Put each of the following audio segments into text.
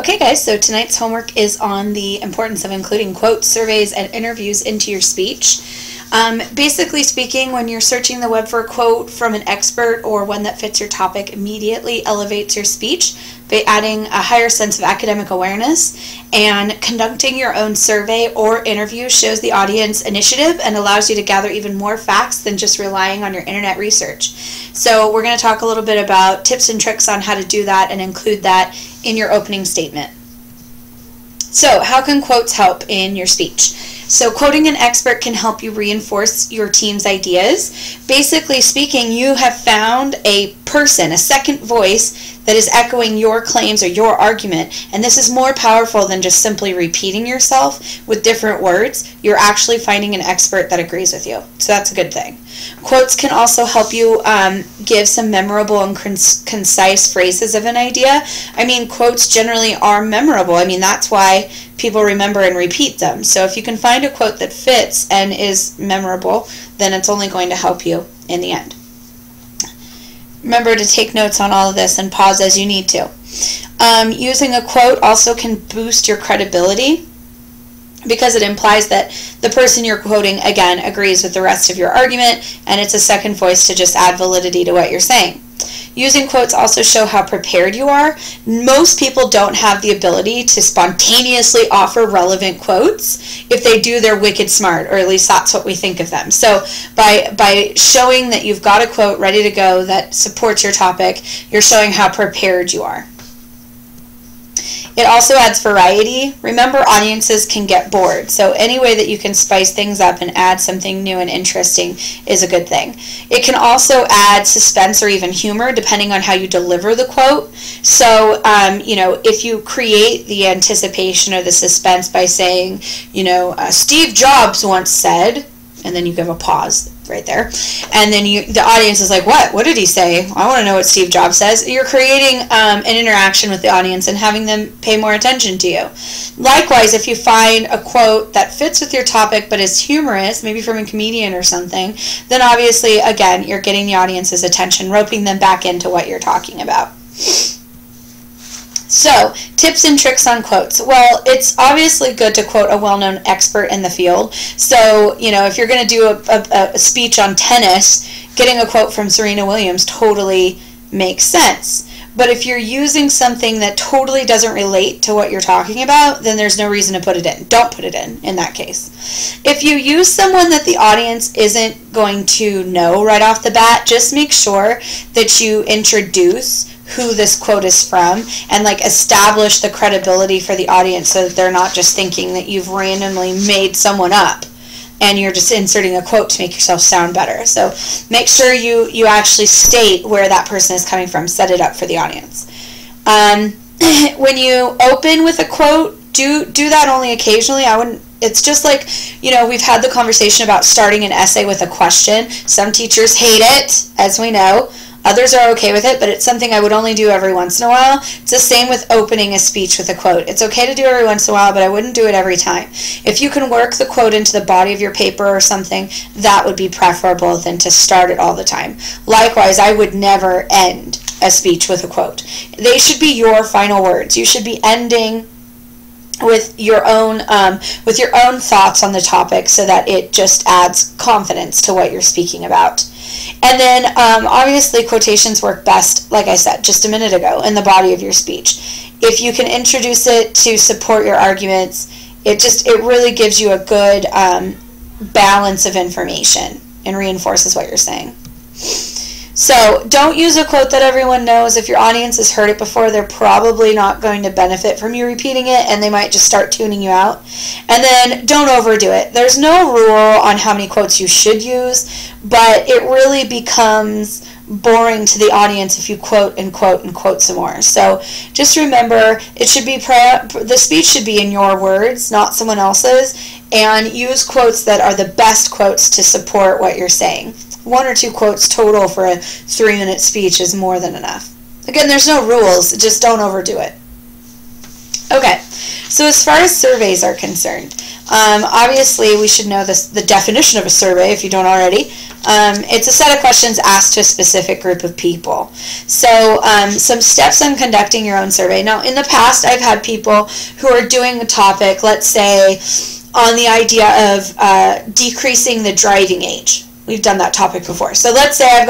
Okay guys, so tonight's homework is on the importance of including quotes, surveys, and interviews into your speech. Basically speaking, when you're searching the web for a quote from an expert or one that fits your topic, immediately elevates your speech by adding a higher sense of academic awareness, and conducting your own survey or interview shows the audience initiative and allows you to gather even more facts than just relying on your internet research. So we're going to talk a little bit about tips and tricks on how to do that and include that in your opening statement. So how can quotes help in your speech? So quoting an expert can help you reinforce your team's ideas. Basically speaking, you have found a person, a second voice, that is echoing your claims or your argument, and this is more powerful than just simply repeating yourself with different words. You're actually finding an expert that agrees with you, so that's a good thing. Quotes can also help you give some memorable and concise phrases of an idea. I mean, quotes generally are memorable. I mean, that's why people remember and repeat them. So if you can find a quote that fits and is memorable, then it's only going to help you in the end. Remember to take notes on all of this and pause as you need to. Using a quote also can boost your credibility, because it implies that the person you're quoting, again, agrees with the rest of your argument, and it's a second voice to just add validity to what you're saying. Using quotes also show how prepared you are. Most people don't have the ability to spontaneously offer relevant quotes. If they do, they're wicked smart, or at least that's what we think of them. So by showing that you've got a quote ready to go that supports your topic, you're showing how prepared you are. It also adds variety. Remember, audiences can get bored, so any way that you can spice things up and add something new and interesting is a good thing. It can also add suspense or even humor depending on how you deliver the quote. So, you know, if you create the anticipation or the suspense by saying, you know, Steve Jobs once said, and then you give a pause right there, and then the audience is like, what did he say? I want to know what Steve Jobs says. You're creating an interaction with the audience and having them pay more attention to you. Likewise, if you find a quote that fits with your topic but is humorous, maybe from a comedian or something, then obviously, again, you're getting the audience's attention, roping them back into what you're talking about. So, tips and tricks on quotes. Well, it's obviously good to quote a well-known expert in the field. So, you know, if you're going to do a speech on tennis, getting a quote from Serena Williams totally makes sense. But if you're using something that totally doesn't relate to what you're talking about, then there's no reason to put it in. Don't put it in that case. If you use someone that the audience isn't going to know right off the bat, just make sure that you introduce who this quote is from and like establish the credibility for the audience so that they're not just thinking that you've randomly made someone up and you're just inserting a quote to make yourself sound better. So make sure you actually state where that person is coming from. Set it up for the audience. When you open with a quote, do that only occasionally. I wouldn't. It's just like, you know, we've had the conversation about starting an essay with a question. Some teachers hate it, as we know. Others are okay with it, but it's something I would only do every once in a while. It's the same with opening a speech with a quote. It's okay to do every once in a while, but I wouldn't do it every time. If you can work the quote into the body of your paper or something, that would be preferable than to start it all the time. Likewise, I would never end a speech with a quote. They should be your final words. You should be ending with your own thoughts on the topic so that it just adds confidence to what you're speaking about. And then obviously quotations work best, like I said just a minute ago, in the body of your speech. If you can introduce it to support your arguments, it really gives you a good balance of information and reinforces what you're saying. So don't use a quote that everyone knows. If your audience has heard it before, they're probably not going to benefit from you repeating it, and they might just start tuning you out. And then don't overdo it. There's no rule on how many quotes you should use, but it really becomes boring to the audience if you quote and quote and quote some more. So just remember, it should be the speech should be in your words, not someone else's, and use quotes that are the best quotes to support what you're saying. 1 or 2 quotes total for a 3-minute speech is more than enough. Again, there's no rules, just don't overdo it. Okay. So as far as surveys are concerned, obviously we should know the definition of a survey if you don't already. It's a set of questions asked to a specific group of people. So some steps on conducting your own survey. Now in the past I've had people who are doing a topic, let's say on the idea of decreasing the driving age. We've done that topic before. So let's say I've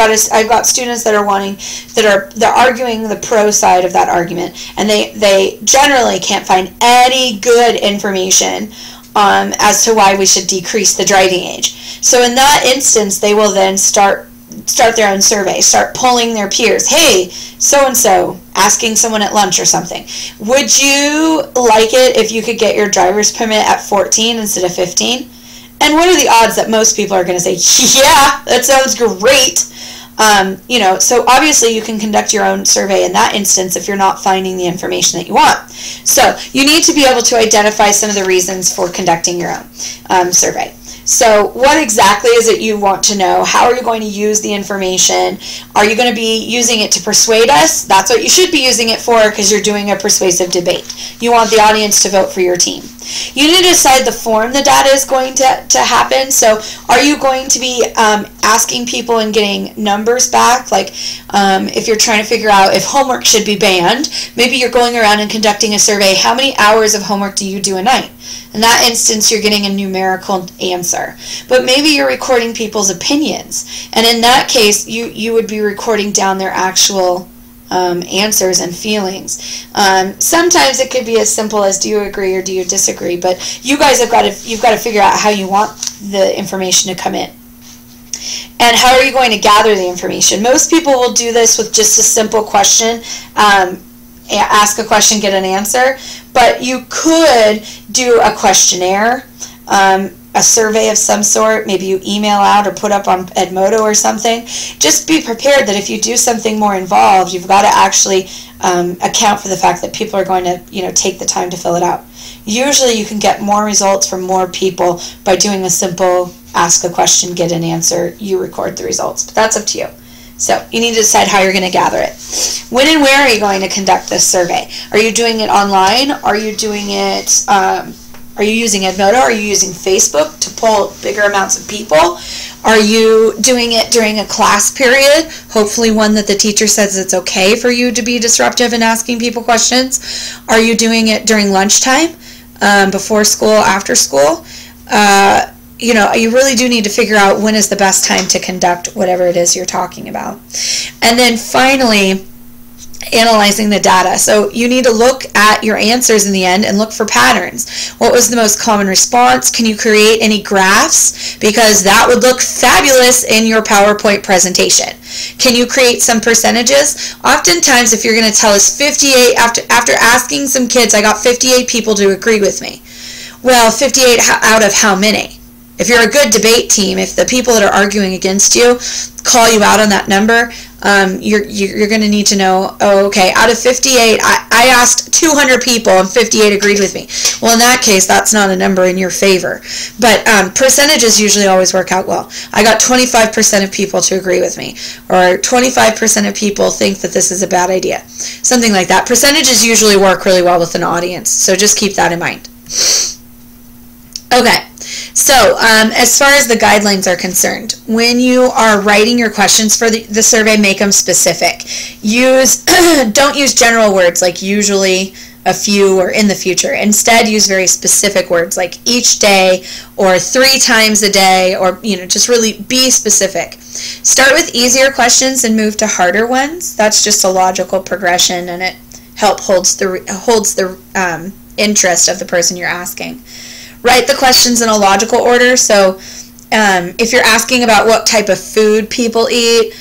got students that are they're arguing the pro side of that argument, and they generally can't find any good information as to why we should decrease the driving age. So in that instance, they will then start their own survey, start polling their peers. Hey, so-and-so, asking someone at lunch or something, would you like it if you could get your driver's permit at 14 instead of 15? And what are the odds that most people are going to say, yeah, that sounds great? So obviously you can conduct your own survey in that instance if you're not finding the information that you want. So you need to be able to identify some of the reasons for conducting your own survey. So what exactly is it you want to know? How are you going to use the information? Are you going to be using it to persuade us? That's what you should be using it for, because you're doing a persuasive debate. You want the audience to vote for your team. You need to decide the form the data is going to happen. So are you going to be asking people and getting numbers back? Like if you're trying to figure out if homework should be banned, maybe you're going around and conducting a survey. How many hours of homework do you do a night? In that instance, you're getting a numerical answer. But maybe you're recording people's opinions. And in that case, you would be recording down their actual answers and feelings. Sometimes it could be as simple as, do you agree or do you disagree? But you guys you've got to figure out how you want the information to come in. And how are you going to gather the information? Most people will do this with just a simple question. Ask a question, get an answer. But you could do a questionnaire, a survey of some sort. Maybe you email out or put up on Edmodo or something. Just be prepared that if you do something more involved, you've got to actually account for the fact that people are going to take the time to fill it out. Usually you can get more results from more people by doing a simple ask a question, get an answer, you record the results. But that's up to you. So you need to decide how you're going to gather it. When and where are you going to conduct this survey? Are you doing it online? Are you doing it, are you using Edmodo? Are you using Facebook to poll bigger amounts of people? Are you doing it during a class period? Hopefully one that the teacher says it's okay for you to be disruptive and asking people questions. Are you doing it during lunchtime, before school, after school? You really do need to figure out when is the best time to conduct whatever it is you're talking about. And then finally, analyzing the data. So you need to look at your answers in the end and look for patterns. What was the most common response? Can you create any graphs? Because that would look fabulous in your PowerPoint presentation. Can you create some percentages? Oftentimes, if you're going to tell us 58, after asking some kids, I got 58 people to agree with me. Well, 58 out of how many? If you're a good debate team, if the people that are arguing against you call you out on that number, you're going to need to know, oh, okay, out of 58, I asked 200 people and 58 agreed with me. Well, in that case, that's not a number in your favor. But percentages usually always work out well. I got 25% of people to agree with me, or 25% of people think that this is a bad idea. Something like that. Percentages usually work really well with an audience, so just keep that in mind. Okay. So, as far as the guidelines are concerned, when you are writing your questions for the survey, make them specific. Don't use general words like usually, a few, or in the future. Instead, use very specific words like each day or 3 times a day, or just really be specific. Start with easier questions and move to harder ones. That's just a logical progression, and it holds the interest of the person you're asking. Write the questions in a logical order. So if you're asking about what type of food people eat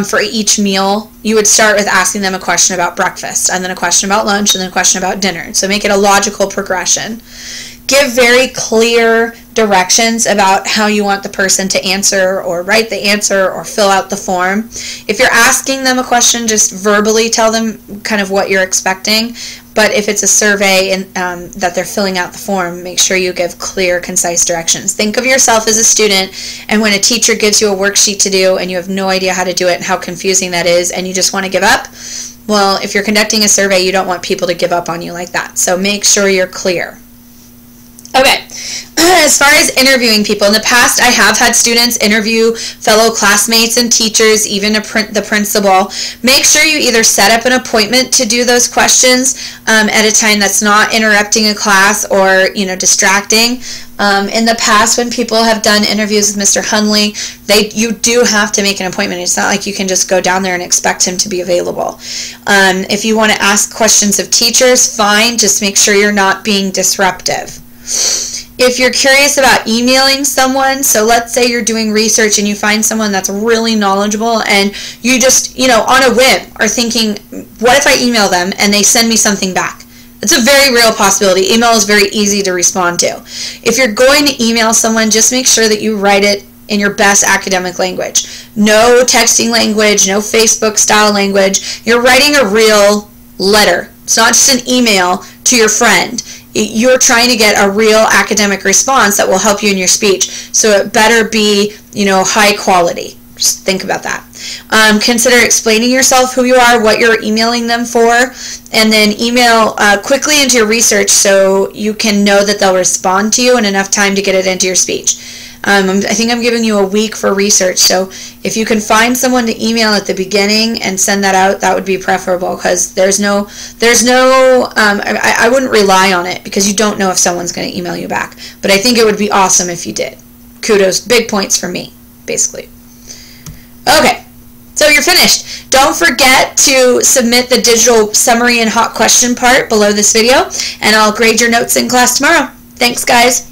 for each meal, you would start with asking them a question about breakfast, and then a question about lunch, and then a question about dinner. So make it a logical progression. Give very clear, directions about how you want the person to answer or write the answer or fill out the form. If you're asking them a question, just verbally tell them kind of what you're expecting. But if it's a survey and that they're filling out the form, make sure you give clear, concise directions. Think of yourself as a student, and when a teacher gives you a worksheet to do and you have no idea how to do it and how confusing that is and you just want to give up, well, if you're conducting a survey, you don't want people to give up on you like that. So make sure you're clear. Okay, as far as interviewing people, in the past I have had students interview fellow classmates and teachers, even the principal. Make sure you either set up an appointment to do those questions at a time that's not interrupting a class or, distracting. In the past, when people have done interviews with Mr. Hunley, you do have to make an appointment. It's not like you can just go down there and expect him to be available. If you want to ask questions of teachers, fine. Just make sure you're not being disruptive. If you're curious about emailing someone, so let's say you're doing research and you find someone that's really knowledgeable and you just, on a whim are thinking, what if I email them and they send me something back? It's a very real possibility. Email is very easy to respond to. If you're going to email someone, just make sure that you write it in your best academic language. No texting language, no Facebook style language. You're writing a real letter. It's not just an email to your friend. You're trying to get a real academic response that will help you in your speech. So it better be, high quality. Just think about that. Consider explaining yourself, who you are, what you're emailing them for, and then email quickly into your research so you can know that they'll respond to you in enough time to get it into your speech. I think I'm giving you a week for research, so if you can find someone to email at the beginning and send that out, that would be preferable, because I wouldn't rely on it, because you don't know if someone's going to email you back. But I think it would be awesome if you did. Kudos, big points for me, basically. Okay, so you're finished. Don't forget to submit the digital summary and hot question part below this video, and I'll grade your notes in class tomorrow. Thanks, guys.